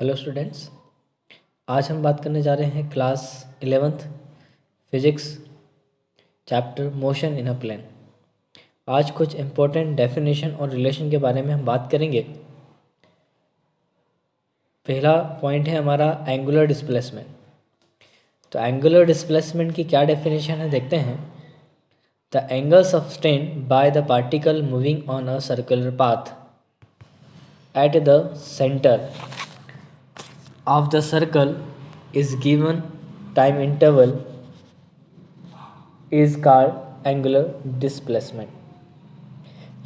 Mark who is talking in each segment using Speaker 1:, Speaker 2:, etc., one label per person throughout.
Speaker 1: Hello students, आज हम बात करने जा रहे हैं class 11th physics chapter motion in a plane. आज कुछ इम्पोर्टेंट डेफिनेशन और रिलेशन के बारे में हम बात करेंगे। पहला पॉइंट है हमारा एंगुलर डिस्प्लेसमेंट। तो एंगुलर डिस्प्लेसमेंट की क्या डेफिनेशन है देखते हैं। The angle sustained by the particle moving on a circular path at the centre of the circle is given time interval is called angular displacement।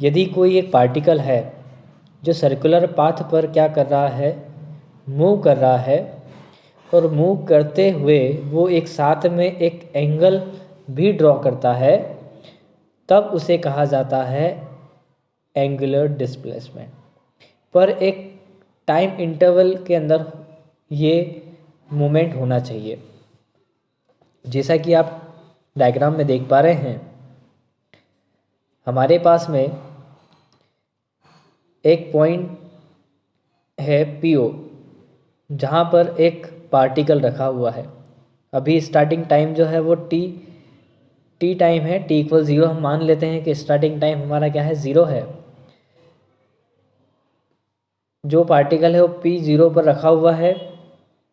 Speaker 1: यदि कोई एक पार्टिकल है जो सर्कुलर पाथ पर क्या कर रहा है, मूव कर रहा है, और मूव करते हुए वो एक साथ में एक एंगल भी ड्रॉ करता है, तब उसे कहा जाता है एंगुलर डिस्प्लेसमेंट। पर एक टाइम इंटरवल के अंदर ये मूवमेंट होना चाहिए। जैसा कि आप डायग्राम में देख पा रहे हैं, हमारे पास में एक पॉइंट है PO जहाँ पर एक पार्टिकल रखा हुआ है। अभी स्टार्टिंग टाइम जो है वो टी टाइम है, t=0। हम मान लेते हैं कि स्टार्टिंग टाइम हमारा क्या है, 0 है। जो पार्टिकल है वो P0 पर रखा हुआ है।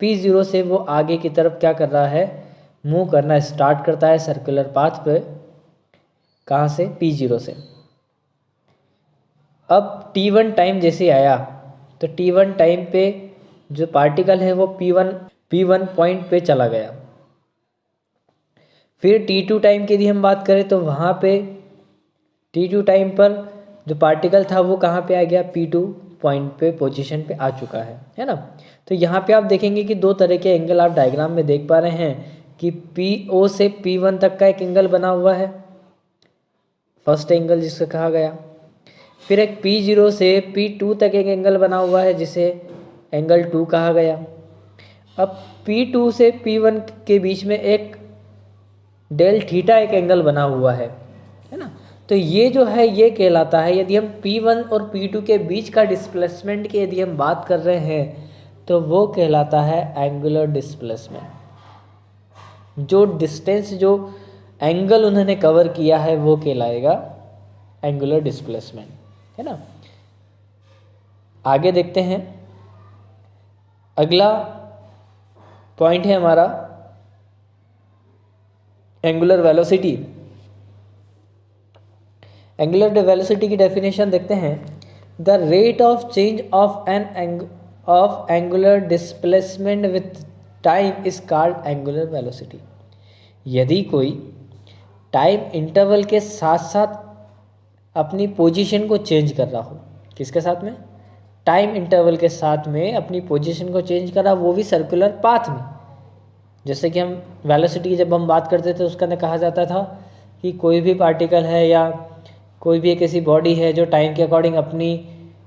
Speaker 1: P0 से वो आगे की तरफ क्या कर रहा है, मूव करना स्टार्ट करता है सर्कुलर पाथ पे। कहाँ से, P0 से। अब T1 टाइम जैसे आया तो T1 टाइम पे जो पार्टिकल है वो P1 पॉइंट पे चला गया। फिर T2 टाइम की यदि हम बात करें तो वहाँ पे T2 टाइम पर जो पार्टिकल था वो कहाँ पे आ गया, P2 पॉइंट पे पोजीशन पे आ चुका है ना। तो यहाँ पे आप देखेंगे कि दो तरह के एंगल आप डायग्राम में देख पा रहे हैं कि PO से P1 तक का एक एंगल बना हुआ है, फर्स्ट एंगल जिसका कहा गया। फिर एक P0 से P2 तक एक एंगल बना हुआ है जिसे एंगल 2 कहा गया। अब P2 से P1 के बीच में एक डेल थीटा एक एंगल बना हुआ है ना। तो ये जो है ये कहलाता है, यदि हम P1 और P2 के बीच का डिस्प्लेसमेंट की यदि हम बात कर रहे हैं तो वो कहलाता है एंगुलर डिस्प्लेसमेंट। जो डिस्टेंस, जो एंगल उन्होंने कवर किया है वो कहलाएगा एंगुलर डिस्प्लेसमेंट, है ना। आगे देखते हैं। अगला पॉइंट है हमारा एंगुलर वेलोसिटी। एंगुलर वेलोसिटी की डेफिनेशन देखते हैं। The rate of change of angular displacement with time is called angular velocity. यदि कोई टाइम इंटरवल के साथ साथ अपनी पोजीशन को चेंज कर रहा हो, किसके साथ में, टाइम इंटरवल के साथ में अपनी पोजीशन को चेंज कर रहा, वो भी सर्कुलर पाथ में। जैसे कि हम वेलोसिटी की जब हम बात करते थे उसका ने कहा जाता था कि कोई भी पार्टिकल है या कोई भी एक ऐसी बॉडी है जो टाइम के अकॉर्डिंग अपनी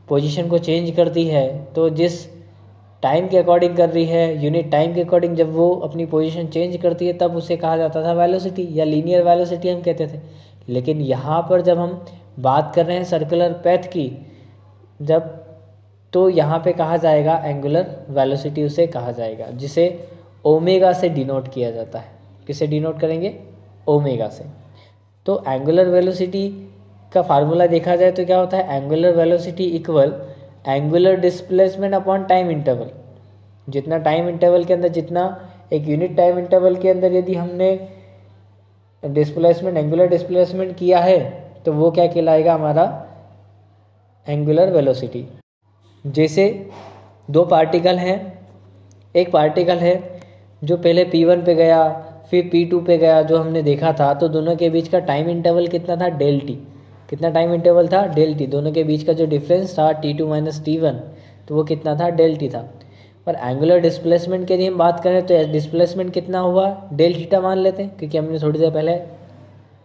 Speaker 1: पोजीशन को चेंज करती है, तो जिस टाइम के अकॉर्डिंग कर रही है, यूनिट टाइम के अकॉर्डिंग जब वो अपनी पोजीशन चेंज करती है तब उसे कहा जाता था वेलोसिटी या लीनियर वेलोसिटी हम कहते थे। लेकिन यहाँ पर जब हम बात कर रहे हैं सर्कुलर पैथ की, जब तो यहाँ पे कहा जाएगा एंगुलर वेलोसिटी उसे कहा जाएगा, जिसे ओमेगा से डिनोट किया जाता है। किसे डिनोट करेंगे, ओमेगा से। तो एंगुलर वेलोसिटी का फार्मूला देखा जाए तो क्या होता है, angular velocity equal angular displacement upon time interval. जितना टाइम इंटरवल के अंदर, जितना एक यूनिट टाइम इंटरवल के अंदर यदि हमने डिस्प्लेसमेंट, एंगुलर डिस्प्लेसमेंट किया है तो वो क्या कहलाएगा, हमारा एंगुलर वेलोसिटी। जैसे दो पार्टिकल हैं, एक पार्टिकल है जो पहले P1 पे गया फिर P2 पे गया जो हमने देखा था, तो दोनों के बीच का टाइम इंटरवल कितना था, डेल टी। कितना टाइम इंटरवल था, डेल टी। दोनों के बीच का जो डिफरेंस था T2 - T1, तो वो कितना था, डेल टी था। पर एंगुलर डिस्प्लेसमेंट की यदि हम बात करें तो डिस्प्लेसमेंट कितना हुआ, डेल थीटा मान लेते हैं, क्योंकि हमने थोड़ी देर पहले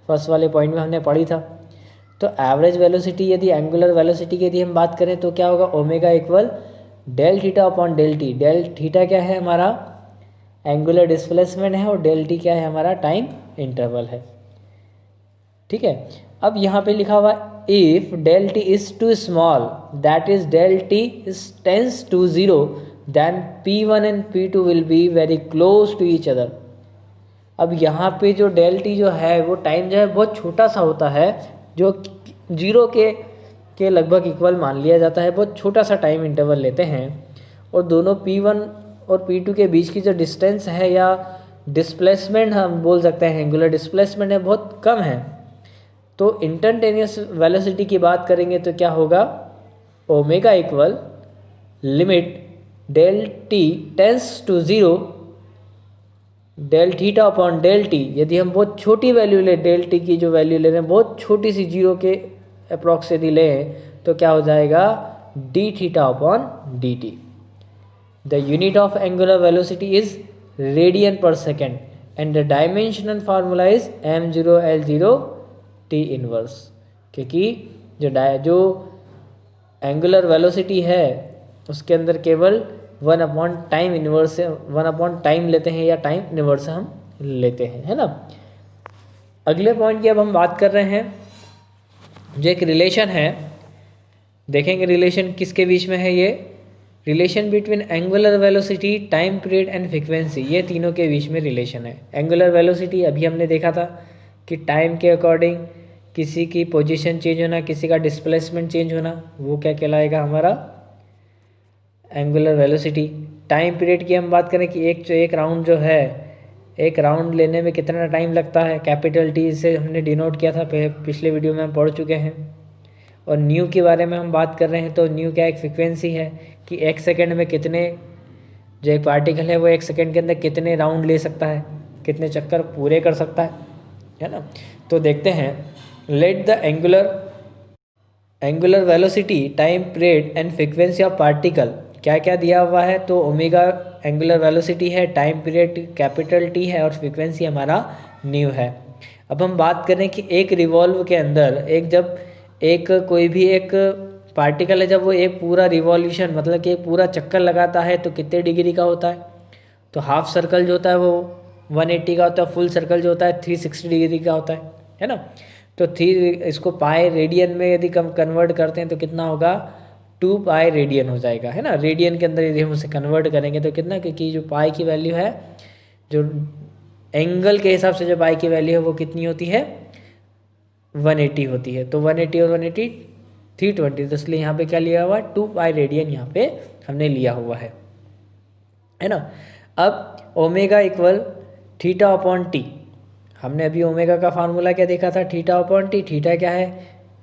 Speaker 1: फर्स्ट वाले पॉइंट में हमने पढ़ी था। तो एवरेज वेलोसिटी, यदि एंगुलर वेलोसिटी की यदि हम बात करें तो क्या होगा, omega equal del theta upon del T. Del theta क्या है, हमारा एंगुलर डिस्प्लेसमेंट है, और डेल टी क्या है, हमारा टाइम इंटरवल है। ठीक है। अब यहाँ पे लिखा हुआ if del T is too small that is del T is tends to 0 then p1 and p2 will be very close to each other। अब यहाँ पे जो डेल टी जो है वो टाइम जो है बहुत छोटा सा होता है, जो 0 के लगभग इक्वल मान लिया जाता है, बहुत छोटा सा टाइम इंटरवल लेते हैं। और दोनों p1 और p2 के बीच की जो डिस्टेंस है या डिस्प्लेसमेंट हम बोल सकते हैं, एंगुलर डिस्प्लेसमेंट है, बहुत कम है। तो इंस्टैन्टेनियस वेलोसिटी की बात करेंगे तो क्या होगा, omega equal limit del T tends to 0 del theta upon del T. यदि हम बहुत छोटी वैल्यू ले, डेल टी की जो वैल्यू ले रहे हैं बहुत छोटी सी 0 के अप्रॉक्स यदि लें तो क्या हो जाएगा, d theta upon d t. The unit of angular velocity is radian per second and the dimensional formula is m0L0 t inverse. क्योंकि जो एंगुलर वेलोसिटी है उसके अंदर केवल 1 टाइम इनवर्स से 1 टाइम लेते हैं या टाइम इनवर्स हम लेते हैं, है ना। अगले पॉइंट की अब हम बात कर रहे हैं, जो एक रिलेशन है, देखेंगे रिलेशन किसके बीच में है। ये relation between angular velocity, time period and frequency, ये तीनों के बीच में रिलेशन है। एंगुलर वेलोसिटी अभी हमने देखा था कि टाइम के अकॉर्डिंग किसी की पोजीशन चेंज होना, किसी का डिस्प्लेसमेंट चेंज होना, वो क्या कहलाएगा हमारा एंगुलर वेलोसिटी। टाइम पीरियड की हम बात करें कि एक राउंड जो है, एक राउंड लेने में कितना टाइम लगता है, कैपिटल टी से हमने डिनोट किया था, पिछले वीडियो में हम पढ़ चुके हैं। और न्यू के बारे में हम बात कर रहे हैं तो न्यू क्या एक फ्रिक्वेंसी है कि 1 सेकेंड में कितने, जो एक पार्टिकल है वो 1 सेकेंड के अंदर कितने राउंड ले सकता है, कितने चक्कर पूरे कर सकता है ना। तो देखते हैं, let the angular velocity, time period and frequency of particle, क्या क्या दिया हुआ है। तो ओमेगा एंगुलर वेलोसिटी है, टाइम पीरियड कैपिटल टी है और फ्रीक्वेंसी हमारा न्यू है। अब हम बात करें कि एक रिवॉल्व के अंदर एक कोई भी एक पार्टिकल है, जब वो एक पूरा रिवॉल्यूशन मतलब कि एक पूरा चक्कर लगाता है तो कितने डिग्री का होता है। तो हाफ सर्कल जो होता है वो 180 का होता है, फुल सर्कल जो होता है 360 डिग्री का होता है ना। तो इसको पाई रेडियन में यदि हम कन्वर्ट करते हैं तो कितना होगा, 2 पाई रेडियन हो जाएगा, है ना। रेडियन के अंदर यदि हम उसे कन्वर्ट करेंगे तो कितना, क्योंकि जो पाई की वैल्यू है, जो एंगल के हिसाब से जो पाई की वैल्यू है वो कितनी होती है, 180 होती है। तो 180 और 180 320, तो इसलिए यहाँ पे क्या लिया हुआ है, 2 पाई रेडियन यहाँ पे हमने लिया हुआ है ना। अब omega equal theta upon T, हमने अभी ओमेगा का फार्मूला क्या देखा था, थीटा अपॉन टी। थीटा क्या है,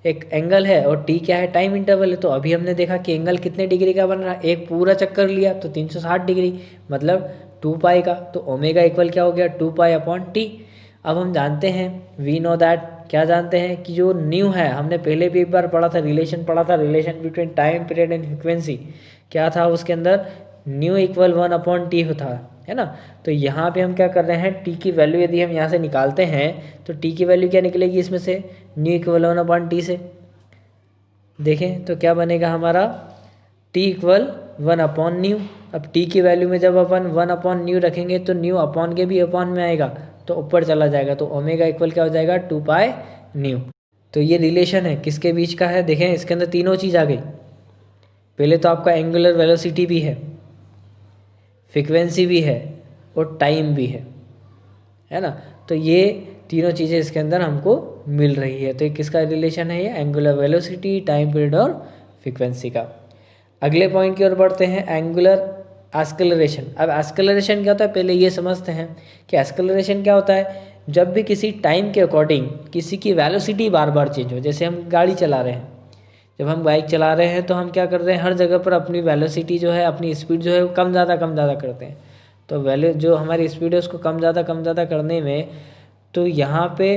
Speaker 1: एक एंगल है, और टी क्या है, टाइम इंटरवल है। तो अभी हमने देखा कि एंगल कितने डिग्री का बन रहा है, एक पूरा चक्कर लिया तो 360 डिग्री मतलब 2 पाई का। तो ओमेगा इक्वल क्या हो गया, 2 पाई अपॉन टी। अब हम जानते हैं, वी नो दैट, क्या जानते हैं कि जो न्यू है, हमने पहले भी एक बार पढ़ा था, रिलेशन पढ़ा था, relation between time period and frequency, क्या था उसके अंदर, न्यू इक्वल 1 अपॉन टी होता है ना। तो यहाँ पे हम क्या कर रहे हैं, टी की वैल्यू यदि हम यहाँ से निकालते हैं तो टी की वैल्यू क्या निकलेगी इसमें से, न्यू इक्वल 1 अपॉन टी से। देखें तो क्या बनेगा हमारा, टी इक्वल 1 अपॉन न्यू। अब टी की वैल्यू में जब अपन 1 अपॉन न्यू रखेंगे तो न्यू अपॉन के भी अपॉन में आएगा तो ऊपर चला जाएगा, तो ओमेगा इक्वल क्या हो जाएगा, 2 पाई न्यू। तो ये रिलेशन है किसके बीच का है, देखें इसके अंदर तीनों चीज़ आ गई। पहले तो आपका एंगुलर वेलोसिटी भी है, फ्रिक्वेंसी भी है और टाइम भी है ना। तो ये तीनों चीज़ें इसके अंदर हमको मिल रही है। तो ये किसका रिलेशन है, ये एंगुलर वेलोसिटी, टाइम पीरियड और फ्रिक्वेंसी का। अगले पॉइंट की ओर बढ़ते हैं, एंगुलर एक्सेलरेशन। अब एक्सेलरेशन क्या होता है, पहले ये समझते हैं कि एक्सेलरेशन क्या होता है। जब भी किसी टाइम के अकॉर्डिंग किसी की वेलोसिटी बार बार चेंज हो, जैसे हम गाड़ी चला रहे हैं, जब हम बाइक चला रहे हैं तो हम क्या कर रहे हैं, हर जगह पर अपनी वेलोसिटी जो है, अपनी स्पीड जो है वो कम ज़्यादा करते हैं। तो जो हमारी स्पीड है उसको कम ज़्यादा करने में, तो यहाँ पे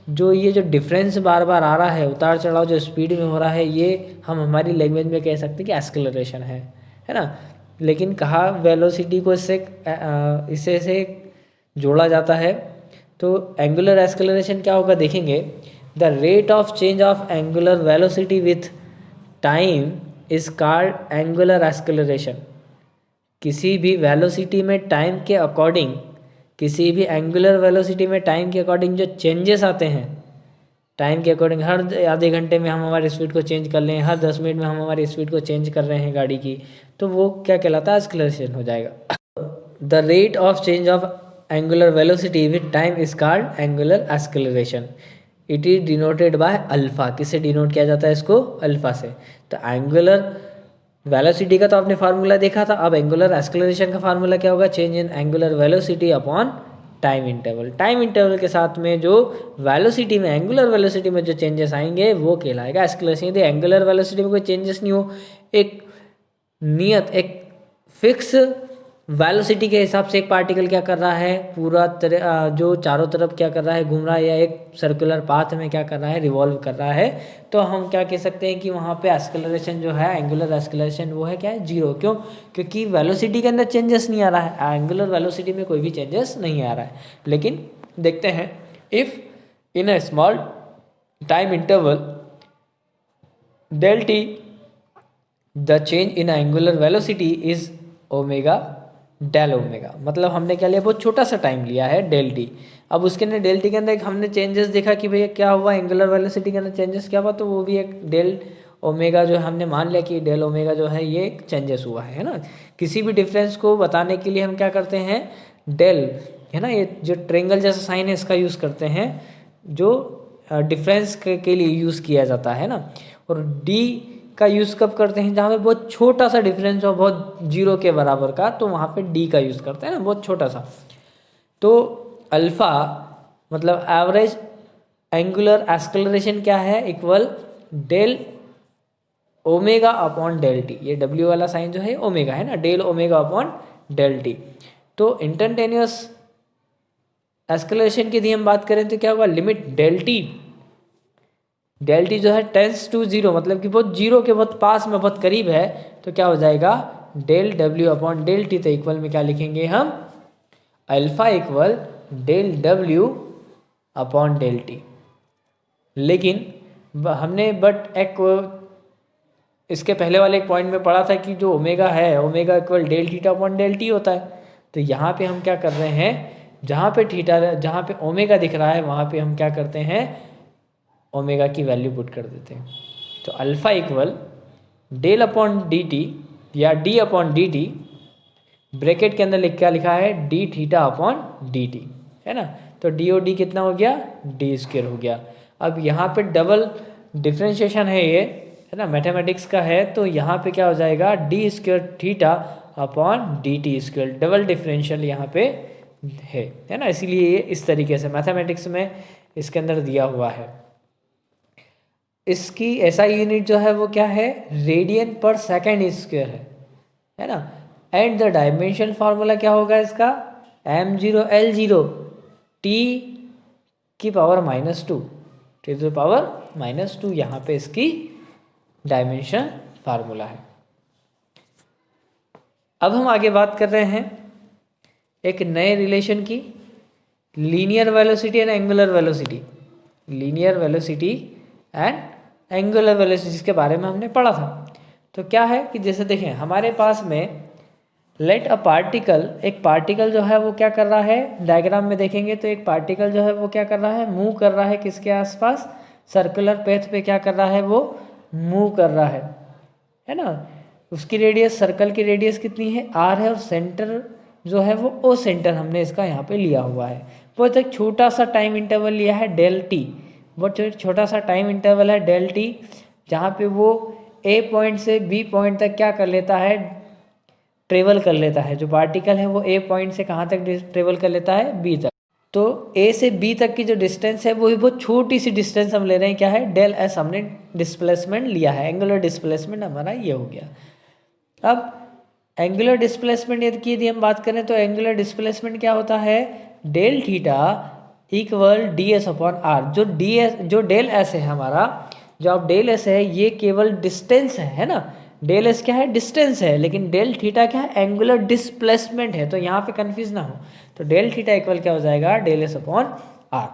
Speaker 1: ये जो डिफरेंस बार बार आ रहा है, उतार चढ़ाव जो स्पीड में हो रहा है, ये हम हमारी लैंग्वेज में कह सकते हैं कि एक्सेलरेशन है ना। लेकिन कहा वेलोसिटी को इससे से जोड़ा जाता है। तो एंगुलर एक्सेलरेशन क्या होगा देखेंगे, the rate of change of angular velocity with time is called angular acceleration. किसी भी वेलोसिटी में टाइम के अकॉर्डिंग, किसी भी एंगुलर वेलोसिटी में टाइम के अकॉर्डिंग जो चेंजेस आते हैं, टाइम के अकॉर्डिंग हर आधे घंटे में हम हमारी स्पीड को चेंज कर लें, हर 10 मिनट में हम हमारी स्पीड को चेंज कर रहे हैं गाड़ी की, तो वो क्या कहलाता है, एक्सेलरेशन हो जाएगा। The rate of change of angular velocity with time is called angular acceleration. It is denoted by alpha. किससे डिनोट किया जाता है इसको, अल्फा से। तो एंगुलर वेलोसिटी का तो आपने फार्मूला देखा था, अब एंगुलर एक्सेलरेशन का फार्मूला क्या होगा, change in angular velocity upon time interval. Time interval के साथ में जो वेलोसिटी में, एंगुलर वेलोसिटी में जो चेंजेस आएंगे वो कहलाएगा एक्सेलरेशन। यदि एंगुलर वेलोसिटी में कोई चेंजेस नहीं हो, एक नियत, एक फिक्स वेलोसिटी के हिसाब से एक पार्टिकल क्या कर रहा है, पूरा जो चारों तरफ क्या कर रहा है, घूम रहा है, या एक सर्कुलर पाथ में क्या कर रहा है, रिवॉल्व कर रहा है, तो हम क्या कह सकते हैं कि वहाँ पे एक्सेलरेशन जो है, एंगुलर एक्सेलरेशन, वो है क्या है, जीरो। क्यों, क्योंकि वेलोसिटी के अंदर चेंजेस नहीं आ रहा है, एंगुलर वेलोसिटी में कोई भी चेंजेस नहीं आ रहा है। लेकिन देखते हैं, if in a small time interval del T the change in angular velocity is omega del omega. मतलब हमने क्या लिया, बहुत छोटा सा टाइम लिया है डेल टी। अब उसके अंदर डेल टी के अंदर हमने चेंजेस देखा कि भैया क्या हुआ, एंगुलर वेलोसिटी के अंदर चेंजेस क्या हुआ, तो वो भी एक डेल ओमेगा जो हमने मान लिया कि डेल ओमेगा जो है ये एक चेंजेस हुआ है ना। किसी भी डिफरेंस को बताने के लिए हम क्या करते हैं, डेल है ना, ये जो ट्रेंगल जैसा साइन है इसका यूज़ करते हैं, जो डिफरेंस के लिए यूज़ किया जाता है ना। और डी का यूज़ कब करते हैं, जहाँ पे बहुत छोटा सा डिफरेंस हो, बहुत जीरो के बराबर का, तो वहाँ पे डी का यूज़ करते हैं ना, बहुत छोटा सा। तो अल्फ़ा मतलब एवरेज एंगुलर एक्सेलरेशन क्या है, equal del omega upon del T. ये डब्ल्यू वाला साइन जो है ओमेगा है ना, del omega upon del T. तो इंस्टेंटेनियस एक्सेलरेशन की यदि हम बात करें तो क्या होगा, लिमिट डेल टी जो है टेंस टू जीरो, मतलब कि बहुत जीरो के बहुत पास में, बहुत करीब है, तो क्या हो जाएगा, del W upon del T. तो इक्वल में क्या लिखेंगे हम, alpha equal del W upon del T. लेकिन हमने बट एक इसके पहले वाले एक पॉइंट में पढ़ा था कि जो ओमेगा है, omega equal del theta upon del T होता है। तो यहाँ पे हम क्या कर रहे हैं, जहाँ पे थीटा, जहाँ पे ओमेगा दिख रहा है वहाँ पे हम क्या करते हैं, ओमेगा की वैल्यू पुट कर देते हैं। तो alpha equal del upon d t या d upon d t, bracket के अंदर क्या लिखा है, d theta upon d t, है ना। तो डी ओ डी कितना हो गया, डी स्क्वेयर हो गया। अब यहाँ पे डबल डिफ्रेंशिएशन है ये, है ना, मैथमेटिक्स का है, तो यहाँ पे क्या हो जाएगा, D square theta upon d T square, double differential यहाँ पे है ना। इसीलिए ये इस तरीके से मैथमेटिक्स में इसके अंदर दिया हुआ है। इसकी एसआई यूनिट जो है वो क्या है, रेडियन पर सेकेंड स्क्वेयर है ना। एंड द डायमेंशन फार्मूला क्या होगा इसका, m0l0 t की power -2, T to the power -2, यहाँ पे इसकी डायमेंशन फार्मूला है। अब हम आगे बात कर रहे हैं एक नए रिलेशन की, linear velocity and angular velocity. Linear velocity and angular velocity जिसके बारे में हमने पढ़ा था। तो क्या है कि जैसे देखें, हमारे पास में लेट अ पार्टिकल, एक पार्टिकल जो है वो क्या कर रहा है, डायग्राम में देखेंगे तो एक पार्टिकल जो है वो क्या कर रहा है, मूव कर रहा है किसके आसपास, सर्कुलर पेथ पे क्या कर रहा है, वो मूव कर रहा है ना। उसकी रेडियस, सर्कल की रेडियस कितनी है, r है, और सेंटर जो है वो ओ सेंटर हमने इसका यहाँ पे लिया हुआ है। बहुत एक छोटा सा टाइम इंटरवल लिया है डेल टी, बहुत छोटा सा टाइम इंटरवल है डेल टी, जहाँ पे वो ए पॉइंट से बी पॉइंट तक क्या कर लेता है, ट्रेवल कर लेता है। जो पार्टिकल है वो ए पॉइंट से कहाँ तक ट्रेवल कर लेता है, बी तक। तो ए से बी तक की जो डिस्टेंस है वो भी बहुत छोटी सी डिस्टेंस हम ले रहे हैं, क्या है, डेल एस हमने डिस्प्लेसमेंट लिया है, एंगुलर डिस्प्लेसमेंट हमारा ये हो गया। अब एंगुलर डिस्प्लेसमेंट यदि हम बात करें तो एंगुलर डिस्प्लेसमेंट क्या होता है, del theta equal D S upon R. जो डी एस, जो डेल एस है हमारा, जो अब डेल एस है ये केवल डिस्टेंस है ना। डेल एस क्या है, डिस्टेंस है, लेकिन डेल थीटा क्या है, एंगुलर डिस्प्लेसमेंट है। तो यहाँ पे कंफ्यूज ना हो, तो डेल थीटा इक्वल क्या हो जाएगा, डेल एस अपॉन आर।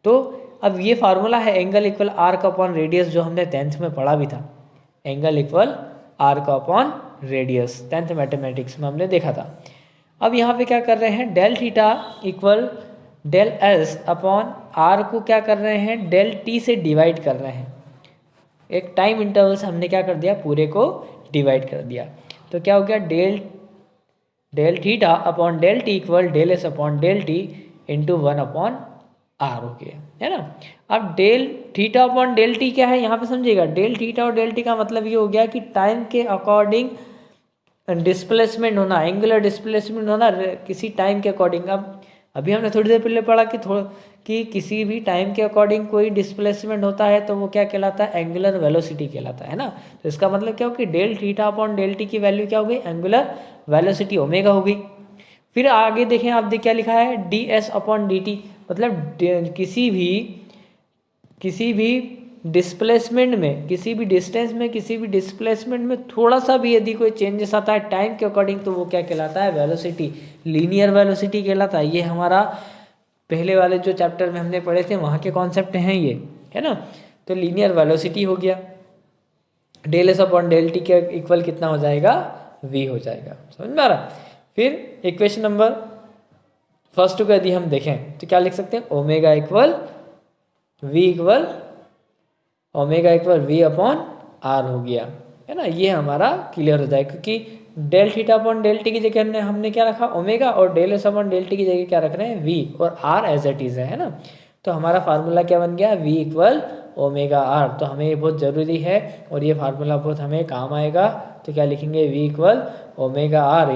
Speaker 1: तो अब ये फार्मूला है एंगल इक्वल आर का अपॉन रेडियस, जो हमने 10th में पढ़ा भी था, एंगल इक्वल आर का अपॉन रेडियस, 10th मैथमेटिक्स में हमने देखा था। अब यहाँ पे क्या कर रहे हैं, del theta equal del S upon R को क्या कर रहे हैं, डेल टी से डिवाइड कर रहे हैं। एक टाइम इंटरवल से हमने क्या कर दिया, पूरे को डिवाइड कर दिया। तो क्या हो गया, del theta upon del T equal del S upon del T into 1 upon R हो गया, है ना। अब del theta upon del T क्या है यहाँ पे समझिएगा, डेल थीटा और डेल टी का मतलब ये हो गया कि टाइम के अकॉर्डिंग डिस्प्लेसमेंट होना, एंगुलर डिस्प्लेसमेंट होना किसी टाइम के अकॉर्डिंग। अब अभी हमने थोड़ी देर पहले पढ़ा कि किसी भी टाइम के अकॉर्डिंग कोई डिस्प्लेसमेंट होता है तो वो क्या कहलाता है, एंगुलर वेलोसिटी कहलाता है ना। तो इसका मतलब क्या हो कि del theta upon del T की वैल्यू क्या हो गई, एंगुलर वेलोसिटी ओमेगा हो गई। फिर आगे देखें आप क्या लिखा है, D S upon d T, मतलब किसी भी डिस्प्लेसमेंट में, किसी भी डिस्टेंस में, किसी भी डिस्प्लेसमेंट में थोड़ा सा भी यदि कोई चेंजेस आता है टाइम के अकॉर्डिंग तो वो क्या कहलाता है, वेलोसिटी, लीनियर वेलोसिटी कहलाता है। ये हमारा पहले वाले जो चैप्टर में हमने पढ़े थे वहाँ के कॉन्सेप्ट हैं ये, है ना। तो लीनियर वेलोसिटी हो गया, del S upon del T के इक्वल कितना हो जाएगा, v हो जाएगा, समझ में आ रहा। फिर इक्वेशन नंबर फर्स्ट को यदि हम देखें तो क्या लिख सकते हैं, omega equal v upon R हो गया, है ना। ये हमारा क्लियर हो जाएगा क्योंकि del theta upon del T की जगह हमने क्या रखा, ओमेगा, और del S upon del T की जगह क्या रख रहे हैं, v, और r एज इट इज है ना। तो हमारा फार्मूला क्या बन गया, v इक्वल ओमेगा आर। तो हमें ये बहुत ज़रूरी है और ये फार्मूला बहुत हमें काम आएगा। तो क्या लिखेंगे, v इक्वल ओमेगा आर।